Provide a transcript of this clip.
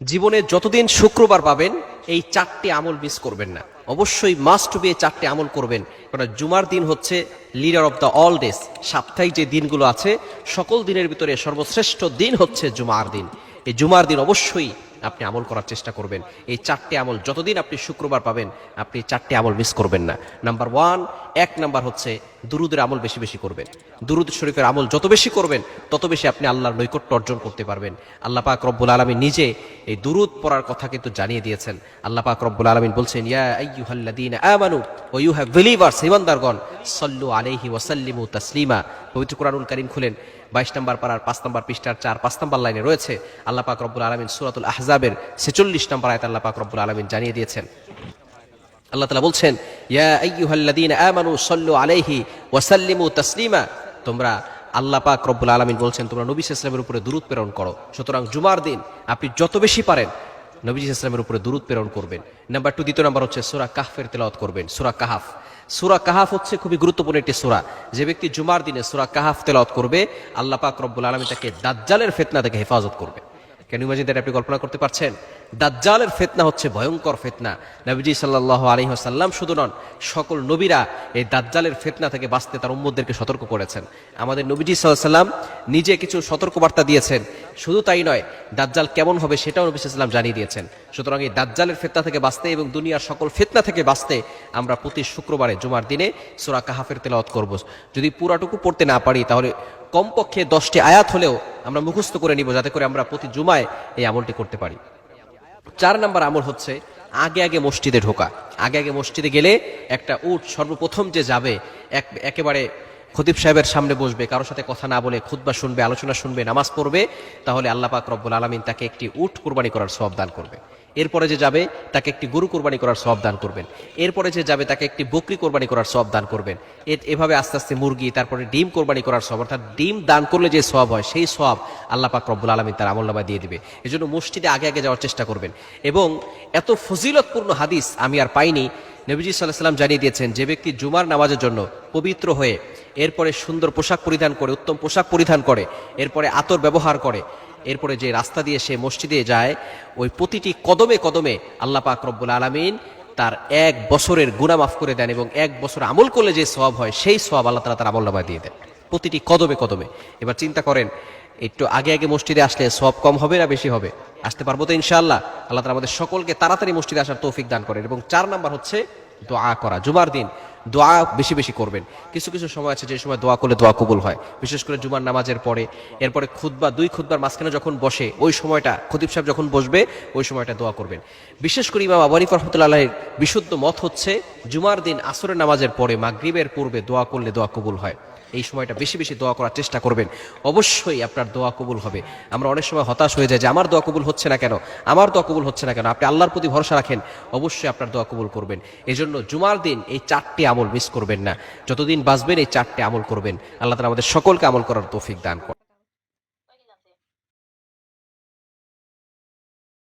জীবনে যতদিন শুক্রবার পাবেন এই চারটি আমল মিস করবেন না, অবশ্যই মাস্ট বি এই চারটি আমল করবেন। কারণ জুমার দিন হচ্ছে leader of the all days. সাপ্তাহিক যে দিনগুলো আছে সকল দিনের ভিতরে সর্বশ্রেষ্ঠ দিন হচ্ছে জুমার দিন। এই জুমার দিন অবশ্যই আপনি আমল করার চেষ্টা করবেন। এই চারটি আমল যতদিন আপনি শুক্রবার পাবেন আপনি চারটি আমল মিস করবেন না। নাম্বার ওয়ান, এক নাম্বার হচ্ছে দুরুদের আমল বেশি বেশি করবেন। দুরুদ শরীফের আমল যত বেশি করবেন তত বেশি আপনি আল্লাহর নৈকট্য অর্জন করতে পারবেন। আল্লাহ পাক রব্বুল আলামিন নিজে এই দুরুদ পড়ার কথা কিন্তু জানিয়ে দিয়েছেন। আল্লাহ পাক রব্বুল আলামিন বলছেন, ইয়া আইয়ুহাল্লাযীনা আমানু ওয়া ইউ হ্যাভ বিলিভার্স, ঈমানদারগণ, সাল্লু আলাইহি ওয়া সাল্লিমু তাসলিমা। পবিত্র কোরআনুল কারীম খুলেন 22 নম্বর পারার 5 নম্বর পৃষ্ঠার 4-5 নম্বর লাইনে রয়েছে আল্লাহ পাক রব্বুল আলামিন সূরাতুল আহজাবের 46 নম্বর আয়াতে আল্লাহ পাক রব্বুল আলামিন জানিয়ে দিয়েছেন। আল্লাহ তাআলা বলছেন, ইয়া আইয়ুহাল্লাযীনা আমানু সাল্লু আলাইহি ওয়া সাল্লিমু তাসলিমা। তোমরা, আল্লাহ পাক রব্বুল আলামিন বলছেন, তোমরা নবী সাল্লাল্লাহু আলাইহি ওয়াসাল্লামের উপরে দুরূদ প্রেরণ করো। সুতরাং জুমার দিন আপনি যত বেশি পারেন নবী সাল্লাল্লাহু আলাইহি ওয়াসাল্লামের উপরে দুরূদ প্রেরণ করবেন। নাম্বার 2, দ্বিতীয় নাম্বার হচ্ছে সূরা কাহফের তেলাওয়াত করবেন। সূরা কাহফ, সূরা কাহফ হচ্ছে খুবই গুরুত্বপূর্ণ একটি সূরা। যে ব্যক্তি জুমার দিনে সূরা কাহফ তেলাওয়াত করবে আল্লাহ পাক রব্বুল আলামিন তাকে দাজ্জালের ফিতনা থেকে হেফাজত করবে। Can you imagine that? আপনি কল্পনা করতে পারছেন? দাজ্জালের ফিতনা হচ্ছে ভয়ঙ্কর ফিতনা। নবীজি সাল্লাল্লাহু আলাইহি ওয়াসাল্লাম শুধু নন, সকল নবীরা এই দাজ্জালের ফিতনা থেকে বাঁচতে তার উম্মতদেরকে সতর্ক করেছেন। আমাদের নবীজি সাল্লাল্লাহু আলাইহি ওয়াসাল্লাম নিজে কিছু সতর্কবার্তা দিয়েছেন। শুধু তাই নয়, দাজ্জাল কেমন হবে সেটাও নবী সাল্লাল্লাহু আলাইহি ওয়াসাল্লাম জানিয়ে দিয়েছেন। সুতরাং এই দাজ্জালের ফিতনা থেকে বাঁচতে এবং দুনিয়ার সকল ফিতনা থেকে বাঁচতে আমরা প্রতি শুক্রবারে জুমার দিনে সূরা কাহফের তেলাওয়াত করব। যদি পুরাটুকু পড়তে না পারি তাহলে কমপক্ষে 10টি আয়াত হলেও আমরা মুখস্থ করে নিব, যাতে করে আমরা প্রতি জুমায় এই আমলটি করতে পারি। 4 নম্বর আমল হচ্ছে আগে আগে মসজিদে ঢোকা। আগে আগে মসজিদে গেলে একটা উট সর্বপ্রথম যে যাবে একেবারে খতিব সাহেবের সামনে বসবে, কারোর সাথে কথা না বলে খুতবা শুনবে, আলোচনা শুনবে, নামাজ পড়বে, তাহলে আল্লাহ পাক রব্বুল আলামিন তাকে একটি উট কুরবানি করার সওয়াব দান করবে। এরপরে যে যাবে তাকে একটি গরু কোরবানি করার সওয়াব দান করবেন। এরপরে যে যাবে তাকে একটি বকরি কোরবানি করার সওয়াব দান করবেন। এভাবে আস্তে আস্তে মুরগি, তারপরে ডিম কোরবানি করার সওয়াব, অর্থাৎ ডিম দান করলে যে সওয়াব হয় সেই সওয়াব আল্লাহ পাক রব্বুল আলামিন তার আমলনামায় দিয়ে দিবে। এজন্য মসজিদে আগে আগে যাওয়ার চেষ্টা করবেন। এবং এত ফজিলতপূর্ণ হাদিস আমি আর পাইনি। নবীজি সাল্লাল্লাহু আলাইহি ওয়াসাল্লাম জানিয়ে দিয়েছেন, যে ব্যক্তি জুমার নামাজের জন্য পবিত্র হয়ে এরপরে সুন্দর পোশাক পরিধান করে, উত্তম পোশাক পরিধান করে, এরপরে আতর ব্যবহার করে, এরপরে যে রাস্তা দিয়ে সে মসজিদে যায়, ওই প্রতিটি কদমে কদমে আল্লাহ পাক রব্বুল আলামিন তার 1 বছরের গুনাহ মাফ করে দেন এবং 1 বছর আমল করলে যে সওয়াব হয় সেই সওয়াব আল্লাহ তাআলা তার আমলনামায় দিয়ে দেন প্রতিটি কদমে কদমে। এবার চিন্তা করেন, একটু আগে আগে মসজিদে আসলে সওয়াব কম হবে না বেশি হবে? আসতে পারবো তো ইনশাআল্লাহ? আল্লাহ তাআলা আমাদের সকলকে তাড়াতাড়ি মসজিদে আসার তৌফিক দান করেন। এবং 4 নাম্বার হচ্ছে দোয়া করা। জুমার দিন দোয়া বেশি বেশি করবেন। কিছু কিছু সময় আছে যে সময় দোয়া করলে দোয়া কবুল হয়, বিশেষ করে জুমার নামাজের পরে। এরপরে খুতবা, 2 খুতবার মাঝখানে যখন বসে ওই সময়টা, খতিব সাহেব যখন বসবে ওই সময়টা দোয়া করবেন। বিশেষ করে ইমাম আবু হানিফা রাহমাতুল্লাহি আলাইহির বিশুদ্ধ মত হচ্ছে জুমার দিন আসরের নামাজের পরে মাগরিবের পূর্বে দোয়া করলে দোয়া কবুল হয়। এই সময়টা বেশি বেশি দোয়া করার চেষ্টা করবেন, অবশ্যই আপনার দোয়া কবুল হবে। আমরা অনেক সময় হতাশ হয়ে যাই যে আমার দোয়া কবুল হচ্ছে না কেন, আমার দোয়া কবুল হচ্ছে না কেন। আপনি আল্লাহর প্রতি ভরসা রাখেন, অবশ্যই আপনার দোয়া কবুল করবেন। এজন্য জুমার দিন এই 4টি আমল মিস করবেন না। যতদিন বাঁচবেন এই 4টি আমল করবেন। আল্লাহ তাআলা আমাদের সকলকে আমল করার তৌফিক দান করেন।